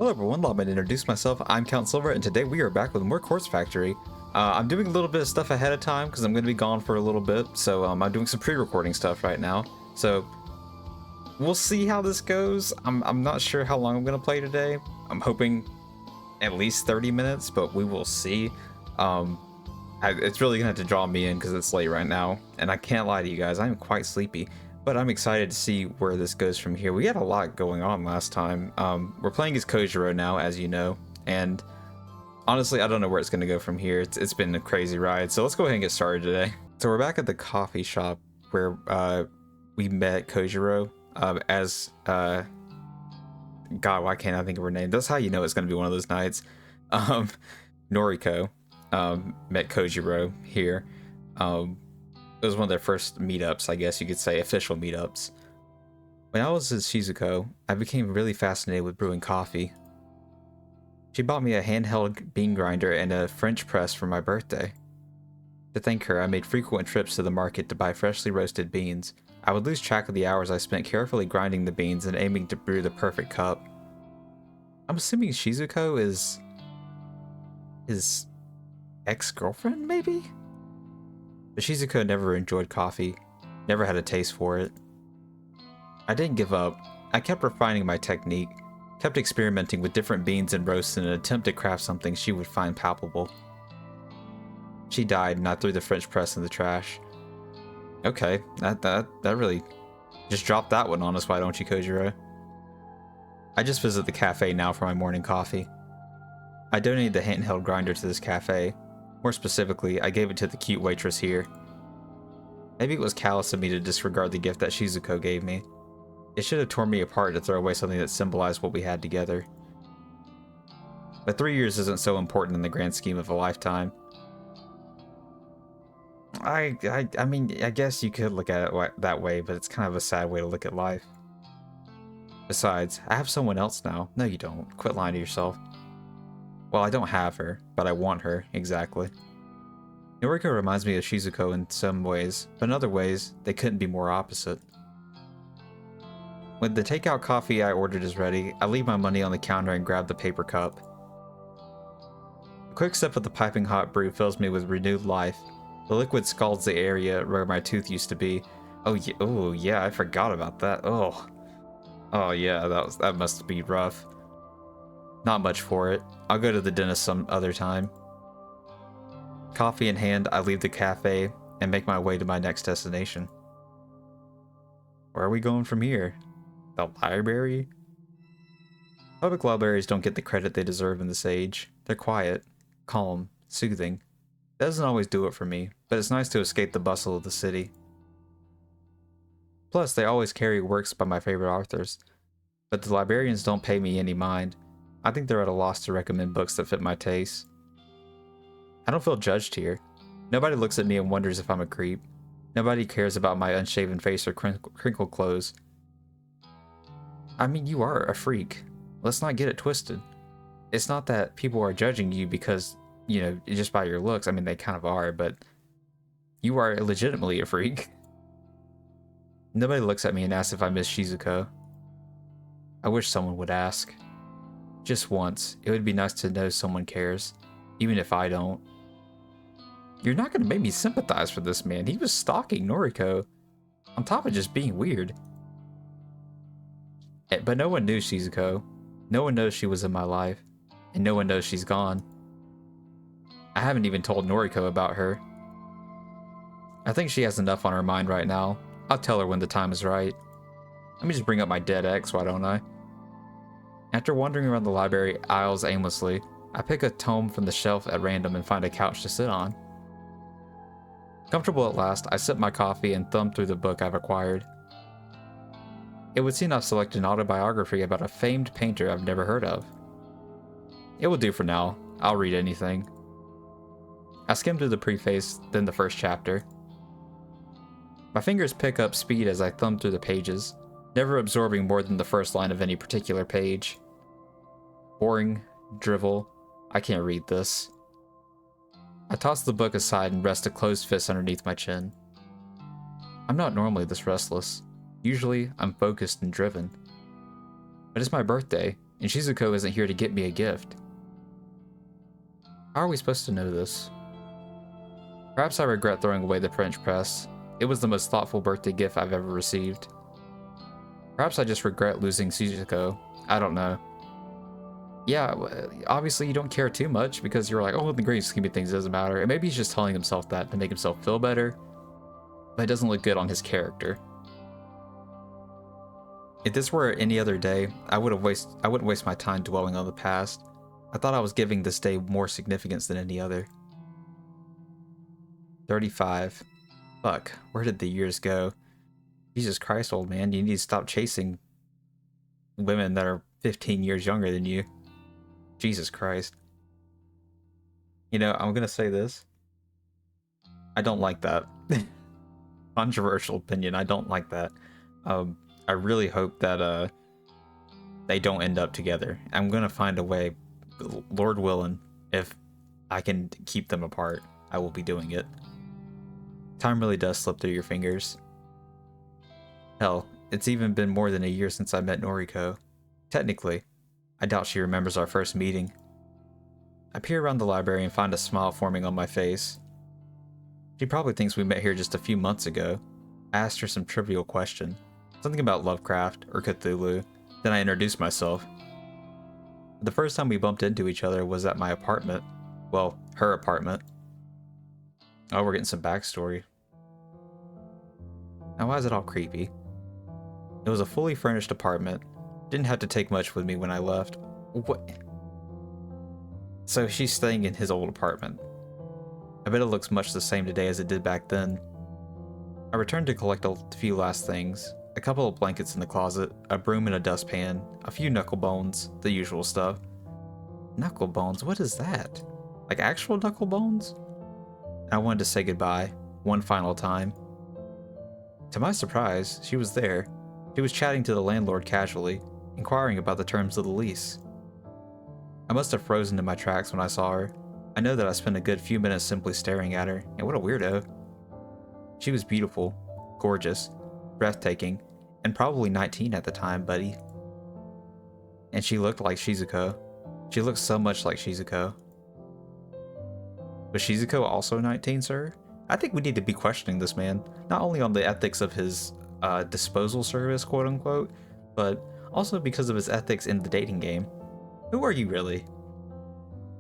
Hello everyone, allow me to introduce myself. I'm Count Silver, and today we are back with more Quartz Factory. I'm doing a little bit of stuff ahead of time because I'm going to be gone for a little bit, so I'm doing some pre-recording stuff right now. So we'll see how this goes. I'm not sure how long I'm going to play today. I'm hoping at least 30 minutes, but we will see. It's really going to have to draw me in because it's late right now, and I can't lie to you guys, I'm quite sleepy. But I'm excited to see where this goes from here. We had a lot going on last time. We're playing as Kojiro now, as you know, and honestly, I don't know where it's going to go from here. It's been a crazy ride, so let's go ahead and get started today. So we're back at the coffee shop where we met Kojiro as God, why can't I think of her name? That's how you know it's going to be one of those nights. Noriko met Kojiro here. It was one of their first meetups, I guess you could say, official meetups. When I was at Shizuko, I became really fascinated with brewing coffee. She bought me a handheld bean grinder and a French press for my birthday. To thank her, I made frequent trips to the market to buy freshly roasted beans. I would lose track of the hours I spent carefully grinding the beans and aiming to brew the perfect cup. I'm assuming Shizuko is his ex-girlfriend, maybe? But Shizuko never enjoyed coffee, never had a taste for it. I didn't give up. I kept refining my technique, kept experimenting with different beans and roasts in an attempt to craft something she would find palpable. She died and I threw the French press in the trash. Okay, that really just dropped that one on us, why don't you, Kojiro? I just visit the cafe now for my morning coffee. I donated the handheld grinder to this cafe. More specifically, I gave it to the cute waitress here. Maybe it was callous of me to disregard the gift that Shizuko gave me. It should have torn me apart to throw away something that symbolized what we had together. But 3 years isn't so important in the grand scheme of a lifetime. I mean, I guess you could look at it that way, but it's kind of a sad way to look at life. Besides, I have someone else now. No, you don't. Quit lying to yourself. Well, I don't have her, but I want her, exactly. Noriko reminds me of Shizuko in some ways, but in other ways, they couldn't be more opposite. When the takeout coffee I ordered is ready, I leave my money on the counter and grab the paper cup. A quick sip of the piping hot brew fills me with renewed life. The liquid scalds the area where my tooth used to be. Oh yeah, I forgot about that. Oh yeah, that must be rough. Not much for it. I'll go to the dentist some other time. Coffee in hand, I leave the cafe and make my way to my next destination. Where are we going from here? The library? Public libraries don't get the credit they deserve in this age. They're quiet, calm, soothing. That doesn't always do it for me, but it's nice to escape the bustle of the city. Plus, they always carry works by my favorite authors. But the librarians don't pay me any mind. I think they're at a loss to recommend books that fit my taste. I don't feel judged here. Nobody looks at me and wonders if I'm a creep. Nobody cares about my unshaven face or crinkled clothes. I mean, you are a freak. Let's not get it twisted. It's not that people are judging you because, you know, just by your looks. I mean, they kind of are, but you are legitimately a freak. Nobody looks at me and asks if I miss Shizuko. I wish someone would ask. Just once, it would be nice to know someone cares, even if I don't. You're not going to make me sympathize for this man. He was stalking Noriko, on top of just being weird. But no one knew Shizuko. No one knows she was in my life, and no one knows she's gone. I haven't even told Noriko about her. I think she has enough on her mind right now. I'll tell her when the time is right. Let me just bring up my dead ex, why don't I? After wandering around the library aisles aimlessly, I pick a tome from the shelf at random and find a couch to sit on. Comfortable at last, I sip my coffee and thumb through the book I've acquired. It would seem I've selected an autobiography about a famed painter I've never heard of. It will do for now. I'll read anything. I skim through the preface, then the first chapter. My fingers pick up speed as I thumb through the pages, never absorbing more than the first line of any particular page. Boring, drivel, I can't read this. I toss the book aside and rest a closed fist underneath my chin. I'm not normally this restless. Usually, I'm focused and driven. But it's my birthday, and Shizuko isn't here to get me a gift. How are we supposed to know this? Perhaps I regret throwing away the French press. It was the most thoughtful birthday gift I've ever received. Perhaps I just regret losing Shizuko. I don't know. Yeah, obviously you don't care too much because you're like, oh, in the great scheme of things, it doesn't matter. And maybe he's just telling himself that to make himself feel better, but it doesn't look good on his character. If this were any other day, I wouldn't waste my time dwelling on the past. I thought I was giving this day more significance than any other. 35. Fuck, where did the years go? Jesus Christ, old man, you need to stop chasing women that are 15 years younger than you. Jesus Christ. You know, I'm gonna say this. I don't like that. Controversial opinion, I don't like that. I really hope that they don't end up together. I'm gonna find a way, Lord willing, if I can keep them apart, I will be doing it. Time really does slip through your fingers. Hell, it's even been more than a year since I met Noriko. Technically, I doubt she remembers our first meeting. I peer around the library and find a smile forming on my face. She probably thinks we met here just a few months ago. I asked her some trivial question, something about Lovecraft or Cthulhu, then I introduced myself. The first time we bumped into each other was at my apartment. Well, her apartment. Oh, we're getting some backstory. Now why is it all creepy? It was a fully furnished apartment. Didn't have to take much with me when I left. What? So she's staying in his old apartment. I bet it looks much the same today as it did back then. I returned to collect a few last things. A couple of blankets in the closet, a broom and a dustpan, a few knuckle bones, the usual stuff. Knuckle bones? What is that? Like actual knuckle bones? I wanted to say goodbye, one final time. To my surprise, she was there. She was chatting to the landlord casually, inquiring about the terms of the lease. I must have frozen in my tracks when I saw her. I know that I spent a good few minutes simply staring at her, and what a weirdo. She was beautiful, gorgeous, breathtaking, and probably 19 at the time, buddy. And she looked like Shizuko. She looked so much like Shizuko. Was Shizuko also 19, sir? I think we need to be questioning this man, not only on the ethics of his disposal service, quote unquote, but also because of his ethics in the dating game. Who are you really?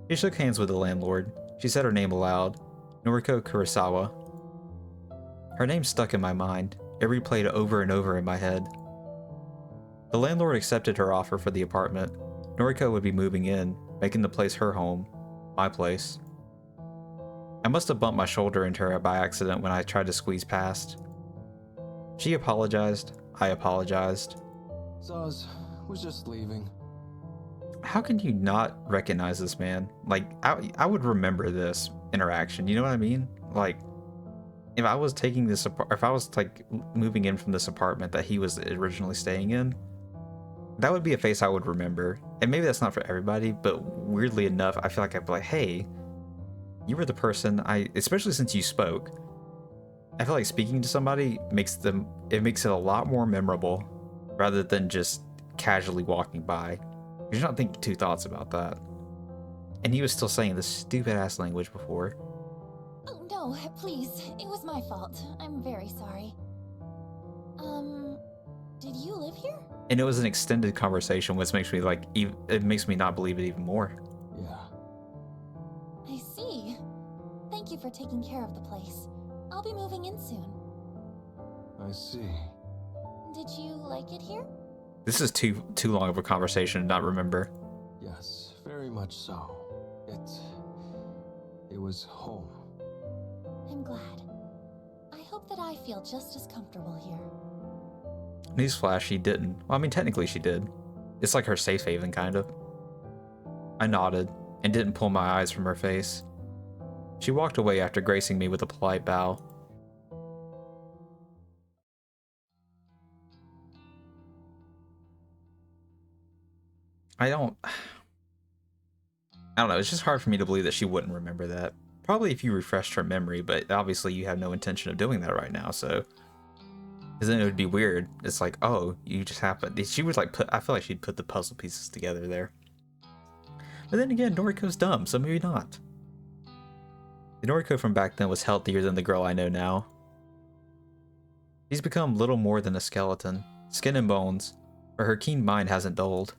She shook hands with the landlord. She said her name aloud, Noriko Kurosawa. Her name stuck in my mind. It replayed over and over in my head. The landlord accepted her offer for the apartment. Noriko would be moving in, making the place her home, my place. I must have bumped my shoulder into her by accident when I tried to squeeze past. She apologized. I apologized. Zaz was just leaving. How can you not recognize this man? Like, I would remember this interaction, you know what I mean? Like, if I was taking this apart, if I was like moving in from this apartment that he was originally staying in, that would be a face I would remember. And maybe that's not for everybody, but weirdly enough, I feel like I'd be like, hey, you were the person especially since you spoke. I feel like speaking to somebody makes it a lot more memorable rather than just casually walking by. You're not thinking two thoughts about that. And he was still saying this stupid ass language before. Oh, no, please. It was my fault. I'm very sorry. Did you live here? And it was an extended conversation, which makes me like, it makes me not believe it even more. Yeah. I see. Thank you for taking care of the place. I'll be moving in soon. I see. Did you like it here? This is too long of a conversation to not remember. Yes, very much so. It was home. I'm glad. I hope that I feel just as comfortable here. Newsflash, she didn't. Well, I mean, technically she did. It's like her safe haven, kind of. I nodded, and didn't pull my eyes from her face. She walked away after gracing me with a polite bow. I don't know, it's just hard for me to believe that she wouldn't remember that. Probably if you refreshed her memory, but obviously you have no intention of doing that right now, so... Because then it would be weird. It's like, oh, you just happened. She would like put. I feel like she'd put the puzzle pieces together there. But then again, Noriko's dumb, so maybe not. The Noriko from back then was healthier than the girl I know now. She's become little more than a skeleton, skin and bones, but her keen mind hasn't dulled.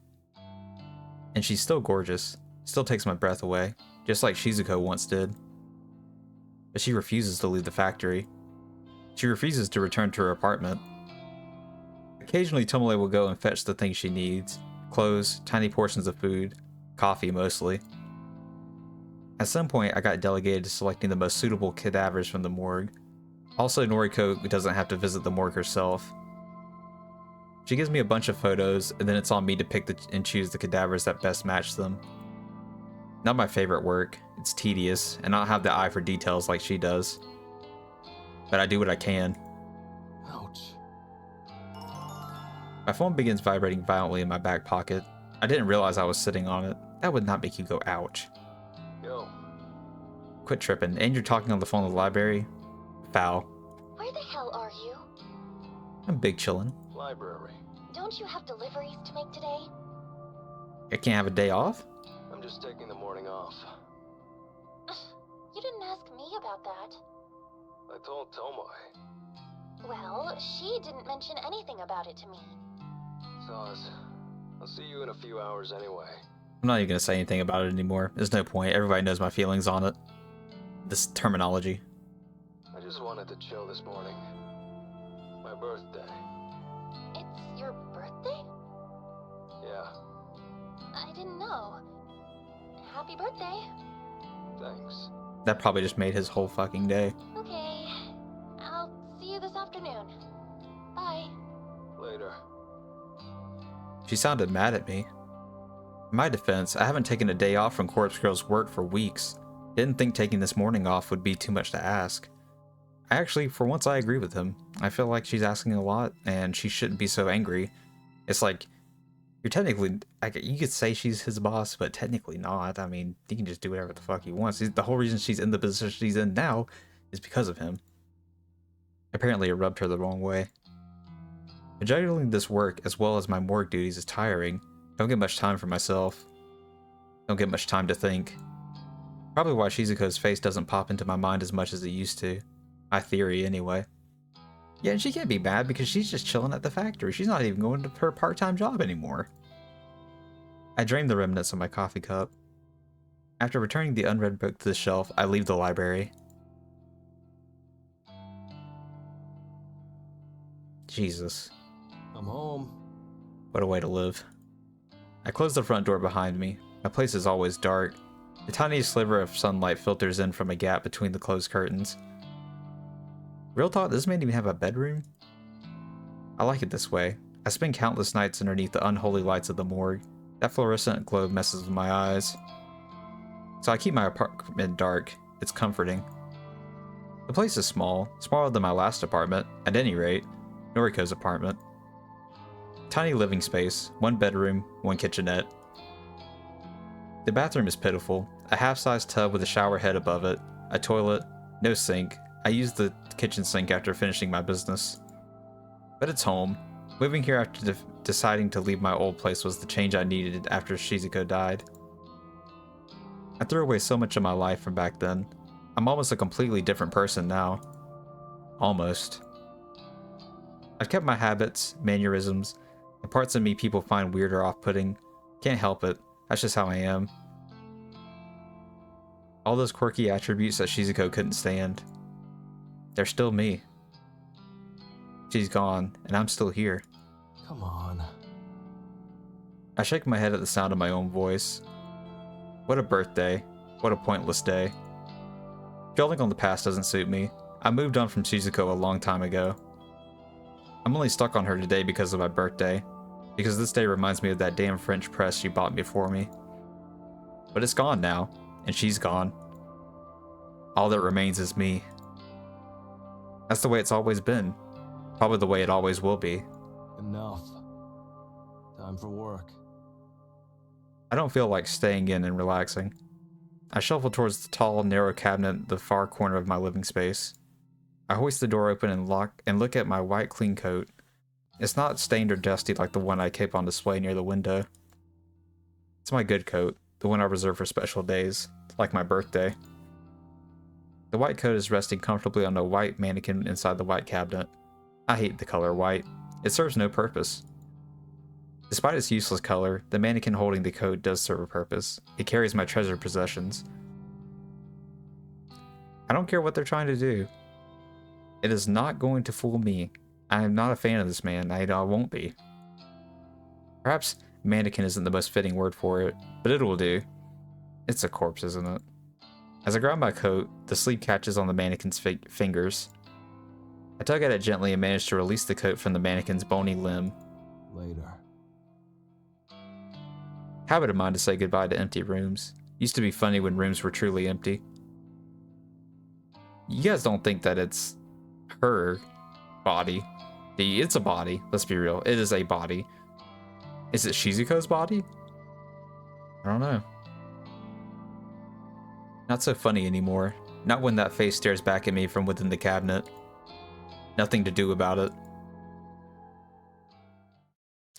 And she's still gorgeous, still takes my breath away, just like Shizuko once did. But she refuses to leave the factory. She refuses to return to her apartment. Occasionally, Tomoe will go and fetch the things she needs: clothes, tiny portions of food, coffee mostly. At some point, I got delegated to selecting the most suitable cadavers from the morgue. Also, Noriko doesn't have to visit the morgue herself. She gives me a bunch of photos, and then it's on me to pick and choose the cadavers that best match them. Not my favorite work, it's tedious, and I don't have the eye for details like she does. But I do what I can. Ouch. My phone begins vibrating violently in my back pocket. I didn't realize I was sitting on it. That would not make you go ouch. Yo. Quit tripping, and you're talking on the phone in the library? Foul. Where the hell are you? I'm big chillin'. Library. Don't you have deliveries to make today? I can't have a day off? I'm just taking the morning off. You didn't ask me about that. I told Tomoe. Well, she didn't mention anything about it to me. Saz, I'll see you in a few hours anyway. I'm not even gonna say anything about it anymore. There's no point. Everybody knows my feelings on it. This terminology. I just wanted to chill this morning. My birthday. It's your birthday? Yeah, I didn't know. Happy birthday. thanks. That probably just made his whole fucking day. Okay. I'll see you this afternoon. Bye. Later. She sounded mad at me. In my defense, I haven't taken a day off from Corpse Girl's work for weeks. Didn't think taking this morning off would be too much to ask. Actually, for once I agree with him. I feel like she's asking a lot, and she shouldn't be so angry. It's like, you're technically, you could say she's his boss, but technically not. I mean, he can just do whatever the fuck he wants. The whole reason she's in the position she's in now is because of him. Apparently it rubbed her the wrong way. But juggling this work as well as my morgue duties is tiring. Don't get much time for myself. Don't get much time to think. Probably why Shizuko's face doesn't pop into my mind as much as it used to. My theory, anyway. Yeah, and she can't be mad because she's just chilling at the factory. She's not even going to her part-time job anymore. I drain the remnants of my coffee cup. After returning the unread book to the shelf, I leave the library. Jesus. I'm home. What a way to live. I close the front door behind me. My place is always dark. The tiniest sliver of sunlight filters in from a gap between the closed curtains. Real talk, does this man even have a bedroom? I like it this way. I spend countless nights underneath the unholy lights of the morgue. That fluorescent glow messes with my eyes. So I keep my apartment dark. It's comforting. The place is small, smaller than my last apartment, at any rate, Noriko's apartment. Tiny living space, one bedroom, one kitchenette. The bathroom is pitiful. A half-sized tub with a shower head above it, a toilet, no sink. I use the kitchen sink after finishing my business. But it's home. Moving here after deciding to leave my old place was the change I needed after Shizuko died. I threw away so much of my life from back then. I'm almost a completely different person now. Almost. I've kept my habits, mannerisms, and parts of me people find weird or off-putting. Can't help it. That's just how I am. All those quirky attributes that Shizuko couldn't stand. They're still me. She's gone, and I'm still here. Come on. I shake my head at the sound of my own voice. What a birthday. What a pointless day. Dwelling on the past doesn't suit me. I moved on from Shizuko a long time ago. I'm only stuck on her today because of my birthday. Because this day reminds me of that damn French press she bought for me. But it's gone now, and she's gone. All that remains is me. That's the way it's always been. Probably the way it always will be. Enough. Time for work. I don't feel like staying in and relaxing. I shuffle towards the tall, narrow cabinet in the far corner of my living space. I hoist the door open and look at my white clean coat. It's not stained or dusty like the one I keep on display near the window. It's my good coat, the one I reserve for special days, like my birthday. The white coat is resting comfortably on a white mannequin inside the white cabinet. I hate the color white. It serves no purpose. Despite its useless color, the mannequin holding the coat does serve a purpose. It carries my treasured possessions. I don't care what they're trying to do. It is not going to fool me. I am not a fan of this man. I won't be. Perhaps mannequin isn't the most fitting word for it, but it will do. It's a corpse, isn't it? As I grab my coat, the sleeve catches on the mannequin's fingers. I tug at it gently and manage to release the coat from the mannequin's bony limb. Later. Habit of mine to say goodbye to empty rooms. Used to be funny when rooms were truly empty. You guys don't think that it's her body. It's a body. Let's be real. It is a body. Is it Shizuko's body? I don't know. Not so funny anymore. Not when that face stares back at me from within the cabinet. Nothing to do about it.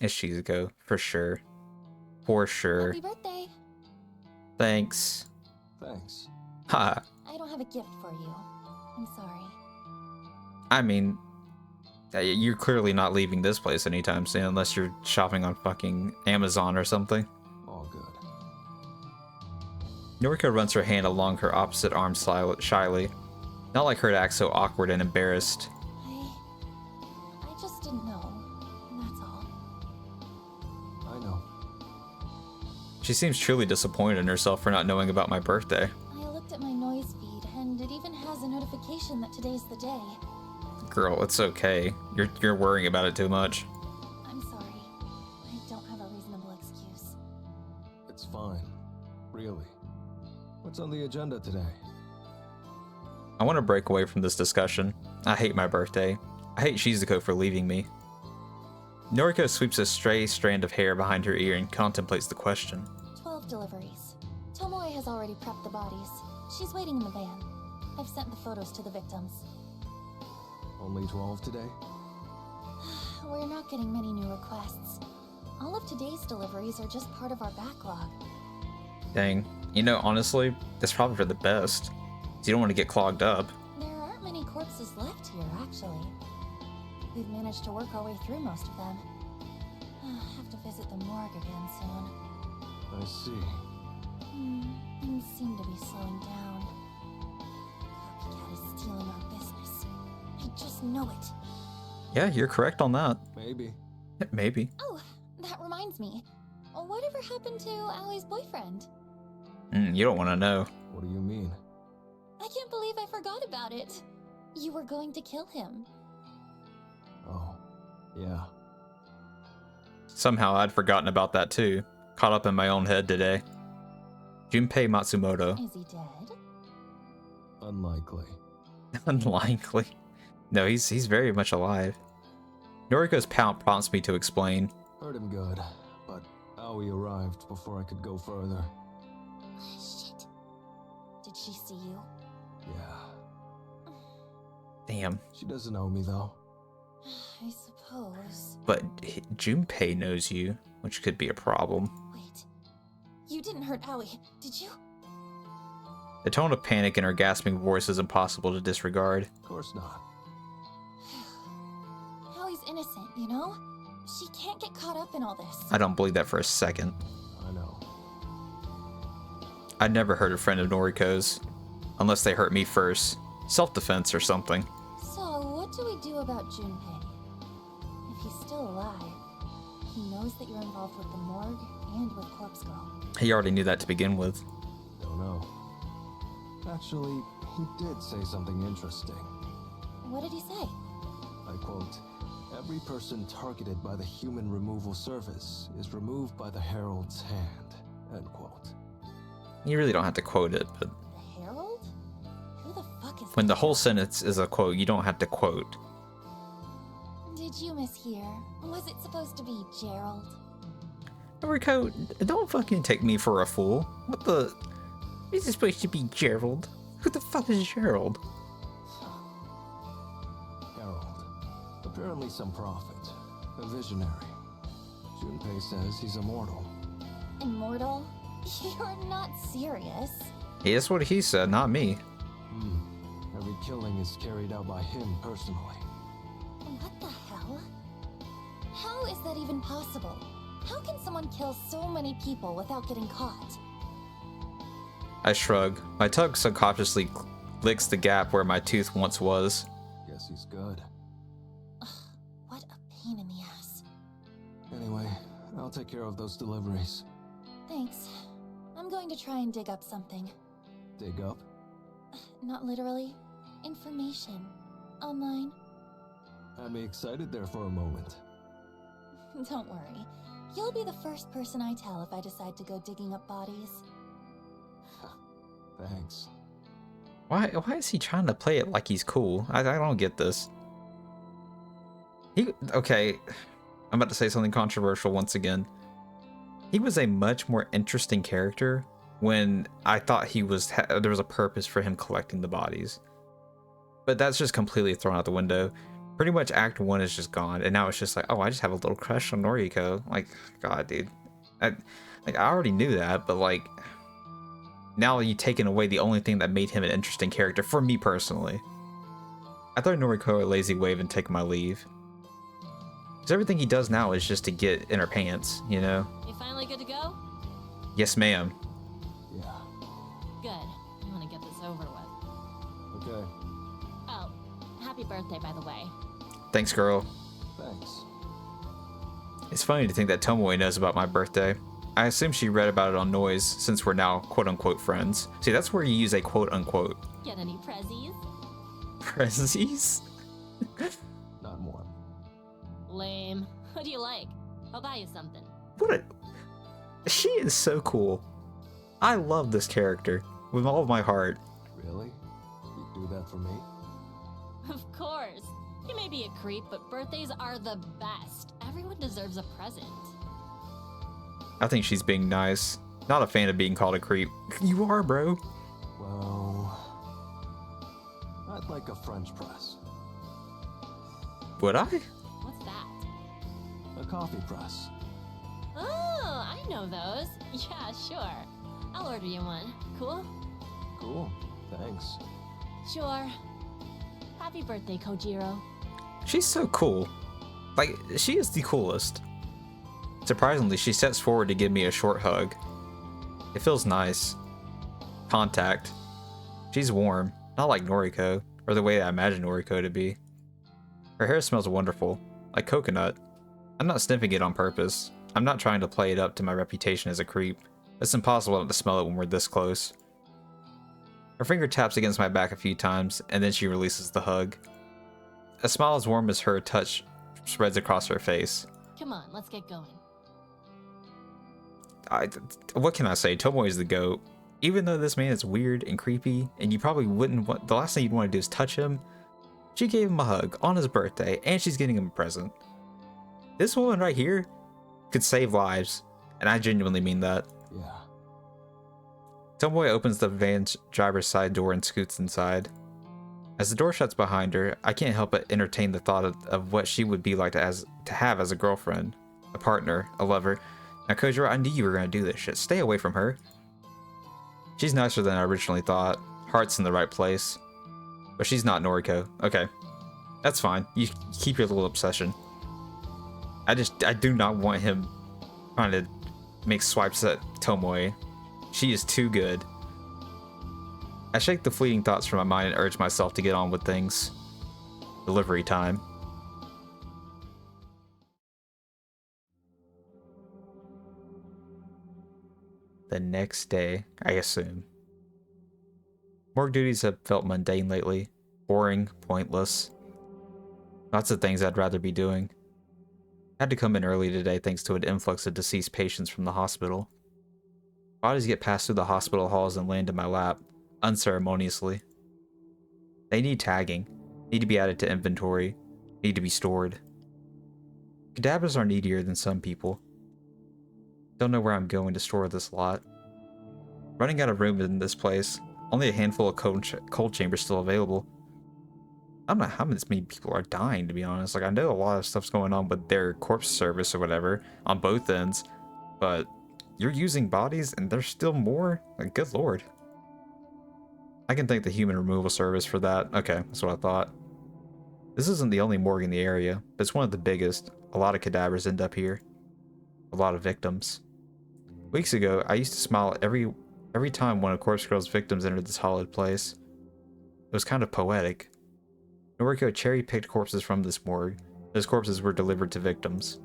It's Shizuko, for sure. For sure. Happy birthday. Thanks. Thanks. Ha. I don't have a gift for you. I'm sorry. I mean, you're clearly not leaving this place anytime soon unless you're shopping on fucking Amazon or something. All good. Noriko runs her hand along her opposite arm shyly. Not like her to act so awkward and embarrassed. I just didn't know. That's all. I know. She seems truly disappointed in herself for not knowing about my birthday. I looked at my noise feed, and it even has a notification that today's the day. Girl, it's okay. You're worrying about it too much. I'm sorry. I don't have a reasonable excuse. It's fine. Really. What's on the agenda today? I want to break away from this discussion. I hate my birthday. I hate Shizuko for leaving me. Noriko sweeps a stray strand of hair behind her ear and contemplates the question. 12 deliveries. Tomoe has already prepped the bodies. She's waiting in the van. I've sent the photos to the victims. Only 12 today? We're not getting many new requests. All of today's deliveries are just part of our backlog. Dang. You know, honestly, that's probably for the best. You don't want to get clogged up. There aren't many corpses left here, actually. We've managed to work our way through most of them. Have to visit the morgue again soon. I see. Things seem to be slowing down. Copycat is stealing our business. I just know it. Yeah, you're correct on that. Maybe. Maybe. Oh, that reminds me. Whatever happened to Allie's boyfriend? You don't want to know. What do you mean? I can't believe I forgot about it. You were going to kill him. Oh, yeah. Somehow I'd forgotten about that too. Caught up in my own head today. Junpei Matsumoto. Is he dead? Unlikely. Unlikely. No, he's very much alive. Noriko's pout prompts me to explain. Heard him good, but Aoi arrived before I could go further. Shit. Did she see you? Yeah. Damn. She doesn't know me though. I suppose. But Junpei knows you, which could be a problem. Wait. You didn't hurt Aoi, did you? The tone of panic in her gasping voice is impossible to disregard. Of course not. Aoi's innocent, you know? She can't get caught up in all this. I don't believe that for a second. I know. I'd never hurt a friend of Noriko's. Unless they hurt me first. Self-defense or something. So, what do we do about Junpei? If he's still alive, he knows that you're involved with the morgue and with Corpse Girl. He already knew that to begin with. Don't know. Actually, he did say something interesting. What did he say? I quote, "Every person targeted by the human removal service is removed by the Herald's hand." End quote. You really don't have to quote it, but The Herald? Who the fuck is when the that? whole sentence is a quote, you don't have to quote. Did you mishear? Was it supposed to be Gerald? Noriko, don't fucking take me for a fool. What the? Is it supposed to be Gerald? Who the fuck is Gerald? Apparently some prophet. A visionary. Junpei says he's immortal. Immortal? You're not serious. Yeah, that's what he said, not me. Every killing is carried out by him personally. What the hell? How is that even possible? How can someone kill so many people without getting caught? I shrug. My tongue subconsciously licks the gap where my tooth once was. Guess he's good. Ugh, what a pain in the ass. Anyway, I'll take care of those deliveries. Thanks. I'm going to try and dig up something. Dig up? Not literally. Information. Online. Had me excited there for a moment. Don't worry. You'll be the first person I tell if I decide to go digging up bodies. Thanks. Why is he trying to play it like he's cool? I don't get this. Okay, I'm about to say something controversial once again. He was a much more interesting character when I thought there was a purpose for him collecting the bodies. But that's just completely thrown out the window. Pretty much Act 1 is just gone, and now it's just like, oh, I just have a little crush on Noriko. Like, God, dude. I already knew that, but like, now you've taken away the only thing that made him an interesting character for me personally. I throw Noriko a lazy wave and take my leave. Because everything he does now is just to get in her pants, you know? You finally good to go? Yes, ma'am. Yeah. Good. I want to get this over with. Okay. Oh, happy birthday, by the way. Thanks, girl. Thanks. It's funny to think that Tomoe knows about my birthday. I assume she read about it on Noise, since we're now quote-unquote friends. See, that's where you use a quote-unquote. Get any prezzies? Prezzies? Not one. Lame. What do you like? I'll buy you something. She is so cool. I love this character with all of my heart. Really? You'd do that for me? Of course. You may be a creep, but birthdays are the best. Everyone deserves a present. I think she's being nice. Not a fan of being called a creep. You are, bro. Well, I'd like a French press. Would I? What's that? A coffee press. Oh, I know those. Yeah, sure. I'll order you one. Cool? Cool. Thanks. Sure. Happy birthday, Kojiro. She's so cool. Like, she is the coolest. Surprisingly, she steps forward to give me a short hug. It feels nice. Contact. She's warm, not like Noriko, or the way I imagine Noriko to be. Her hair smells wonderful, like coconut. I'm not sniffing it on purpose. I'm not trying to play it up to my reputation as a creep. It's impossible not to smell it when we're this close. Her finger taps against my back a few times, and then she releases the hug. A smile as warm as her touch spreads across her face. Come on, let's get going. What can I say? Tomoe is the GOAT. Even though this man is weird and creepy, and you probably wouldn't want, the last thing you'd want to do is touch him, she gave him a hug on his birthday, and she's getting him a present. This woman right here could save lives, and I genuinely mean that. Yeah. Tomoe opens the van's driver's side door and scoots inside. As the door shuts behind her, I can't help but entertain the thought of what she would be like to have as a girlfriend, a partner, a lover. Now, Kojiro, I knew you were going to do this shit. Stay away from her. She's nicer than I originally thought. Heart's in the right place. But she's not Noriko. Okay. That's fine. You keep your little obsession. I do not want him trying to make swipes at Tomoe. She is too good. I shake the fleeting thoughts from my mind and urge myself to get on with things. Delivery time. The next day, I assume. Morgue duties have felt mundane lately. Boring, pointless. Lots of things I'd rather be doing. I had to come in early today thanks to an influx of deceased patients from the hospital. Bodies get passed through the hospital halls and land in my lap, unceremoniously. They need tagging, need to be added to inventory, need to be stored. Cadavers are needier than some people. Don't know where I'm going to store this lot. Running out of room in this place, only a handful of cold chambers still available. I don't know how many people are dying, to be honest. Like, I know a lot of stuff's going on with their corpse service or whatever on both ends, but you're using bodies and there's still more? Like, good lord. I can thank the human removal service for that. Okay, that's what I thought. This isn't the only morgue in the area, but it's one of the biggest. A lot of cadavers end up here. A lot of victims. Weeks ago, I used to smile every time one of Corpse Girl's victims entered this hallowed place. It was kind of poetic. Noriko cherry-picked corpses from this morgue. Those corpses were delivered to victims.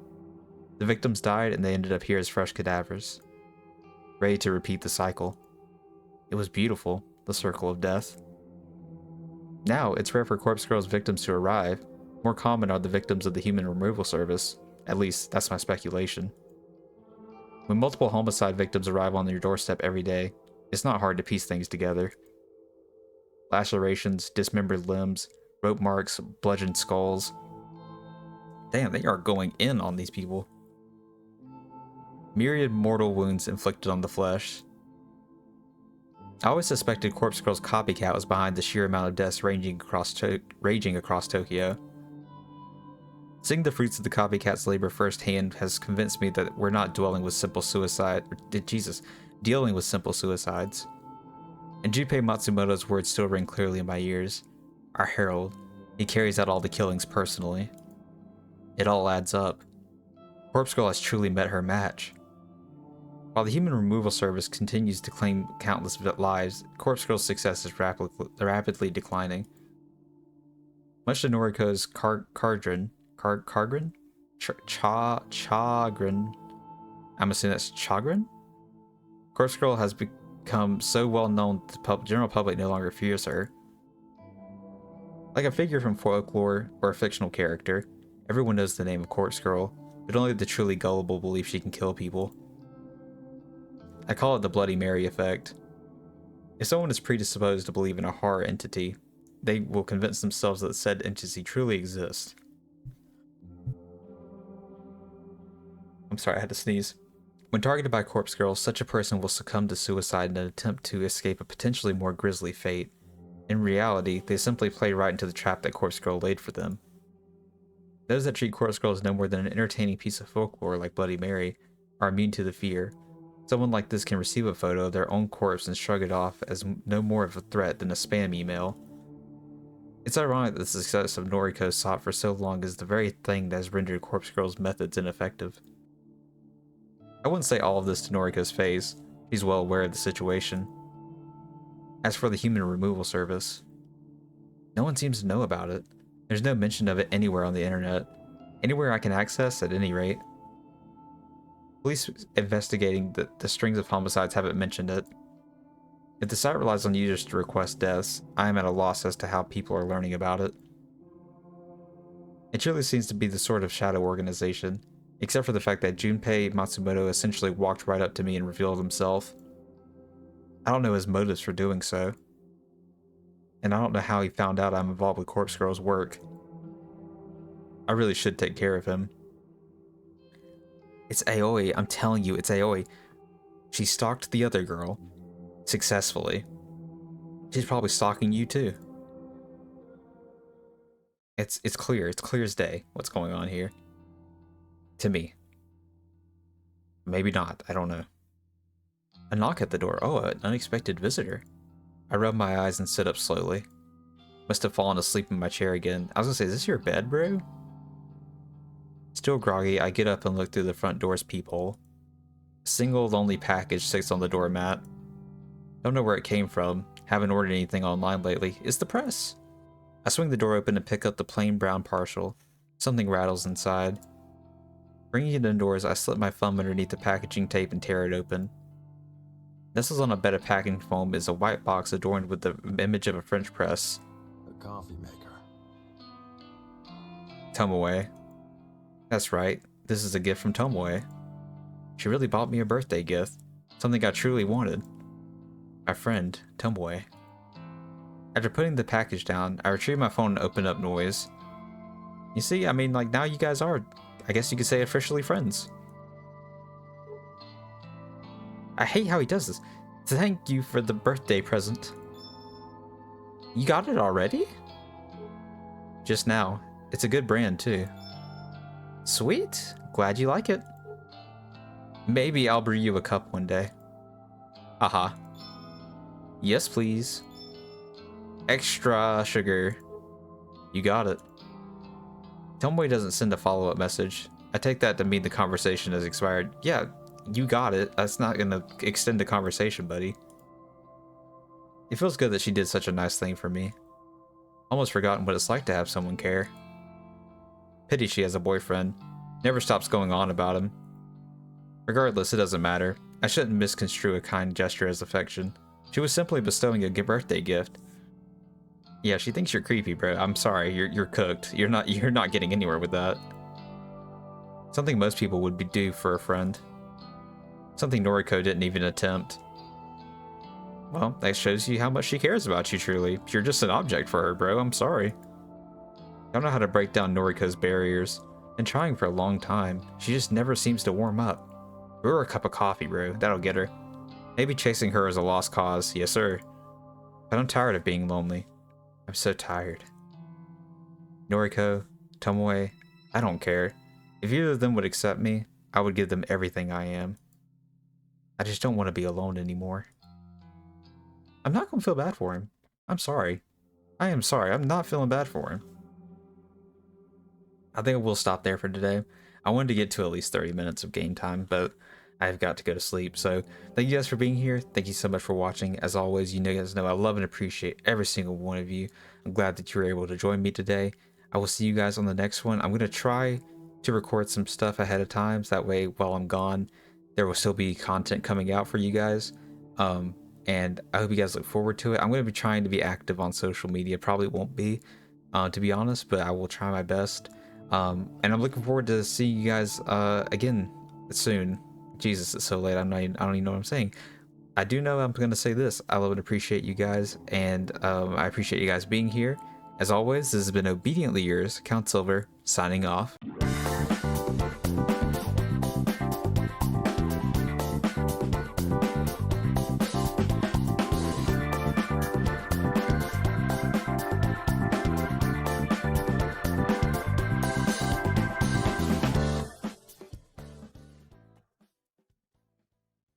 The victims died and they ended up here as fresh cadavers. Ready to repeat the cycle. It was beautiful, the circle of death. Now, it's rare for Corpse Girl's victims to arrive. More common are the victims of the human removal service. At least, that's my speculation. When multiple homicide victims arrive on your doorstep every day, it's not hard to piece things together. Lacerations, dismembered limbs, rope marks, bludgeoned skulls. Damn, they are going in on these people. Myriad mortal wounds inflicted on the flesh. I always suspected Corpse Girl's copycat was behind the sheer amount of deaths raging across Tokyo. Seeing the fruits of the copycat's labor firsthand has convinced me that we're not dealing with simple suicides. And Junpei Matsumoto's words still ring clearly in my ears. Our herald. He carries out all the killings personally. It all adds up. Corpse Girl has truly met her match. While the human removal service continues to claim countless lives, Corpse Girl's success is rapidly declining. Much to Noriko's chagrin. I'm assuming that's chagrin? Corpse Girl has become so well known that the general public no longer fears her. Like a figure from folklore or a fictional character, everyone knows the name of Corpse Girl, but only the truly gullible believe she can kill people. I call it the Bloody Mary effect. If someone is predisposed to believe in a horror entity, they will convince themselves that said entity truly exists. I'm sorry, I had to sneeze. When targeted by Corpse Girl, such a person will succumb to suicide in an attempt to escape a potentially more grisly fate. In reality, they simply play right into the trap that Corpse Girl laid for them. Those that treat Corpse Girl as no more than an entertaining piece of folklore like Bloody Mary are immune to the fear. Someone like this can receive a photo of their own corpse and shrug it off as no more of a threat than a spam email. It's ironic that the success of Noriko sought for so long is the very thing that has rendered Corpse Girl's methods ineffective. I wouldn't say all of this to Noriko's face. She's well aware of the situation. As for the human removal service, no one seems to know about it. There's no mention of it anywhere on the internet. Anywhere I can access, at any rate. Police investigating the strings of homicides haven't mentioned it. If the site relies on users to request deaths, I am at a loss as to how people are learning about it. It truly seems to be the sort of shadow organization, except for the fact that Junpei Matsumoto essentially walked right up to me and revealed himself. I don't know his motives for doing so. And I don't know how he found out I'm involved with Corpse Girl's work. I really should take care of him. It's Aoi, I'm telling you, it's Aoi. She stalked the other girl. Successfully. She's probably stalking you too. It's clear as day what's going on here. To me. Maybe not, I don't know. A knock at the door. Oh, an unexpected visitor. I rub my eyes and sit up slowly. Must have fallen asleep in my chair again. I was gonna say, is this your bed, bro? Still groggy, I get up and look through the front door's peephole. A single lonely package sits on the doormat. Don't know where it came from. Haven't ordered anything online lately. It's the press. I swing the door open and pick up the plain brown parcel. Something rattles inside. Bringing it indoors, I slip my thumb underneath the packaging tape and tear it open. Nestled on a bed of packing foam is a white box adorned with the image of a French press. A coffee maker. Tomoe. That's right, this is a gift from Tomoe. She really bought me a birthday gift. Something I truly wanted. My friend, Tomoe. After putting the package down, I retrieve my phone and open up Noise. You see, I mean, like, now you guys are, I guess you could say, officially friends. I hate how he does this. Thank you for the birthday present. You got it already? Just now. It's a good brand, too. Sweet. Glad you like it. Maybe I'll brew you a cup one day. Haha. Yes, please. Extra sugar. You got it. Tomoe doesn't send a follow-up message. I take that to mean the conversation has expired. Yeah, you got it. That's not gonna extend the conversation, buddy. It feels good that she did such a nice thing for me. Almost forgotten what it's like to have someone care. Pity she has a boyfriend. Never stops going on about him. Regardless, it doesn't matter. I shouldn't misconstrue a kind gesture as affection. She was simply bestowing a birthday gift. Yeah, she thinks you're creepy, bro. I'm sorry, you're cooked. You're not getting anywhere with that. Something most people would do for a friend. Something Noriko didn't even attempt. Well, that shows you how much she cares about you, truly. You're just an object for her, bro. I'm sorry. I don't know how to break down Noriko's barriers. Been trying for a long time. She just never seems to warm up. Brew her a cup of coffee, bro. That'll get her. Maybe chasing her is a lost cause, yes sir. But I'm tired of being lonely. I'm so tired. Noriko, Tomoe, I don't care. If either of them would accept me, I would give them everything I am. I just don't want to be alone anymore. I'm not gonna feel bad for him. I'm sorry. I am sorry. I'm not feeling bad for him. I think we'll stop there for today. I wanted to get to at least 30 minutes of game time, but I've got to go to sleep. So thank you guys for being here. Thank you so much for watching. As always, you guys know I love and appreciate every single one of you. I'm glad that you were able to join me today. I will see you guys on the next one. I'm going to try to record some stuff ahead of time, so that way while I'm gone, there will still be content coming out for you guys. And I hope you guys look forward to it. I'm going to be trying to be active on social media. Probably won't be, to be honest, but I will try my best. And I'm looking forward to seeing you guys again soon. Jesus, it's so late. I don't even know what I'm saying. I do know I'm going to say this. I love and appreciate you guys, and I appreciate you guys being here. As always, this has been Obediently Yours, Count Silver, signing off.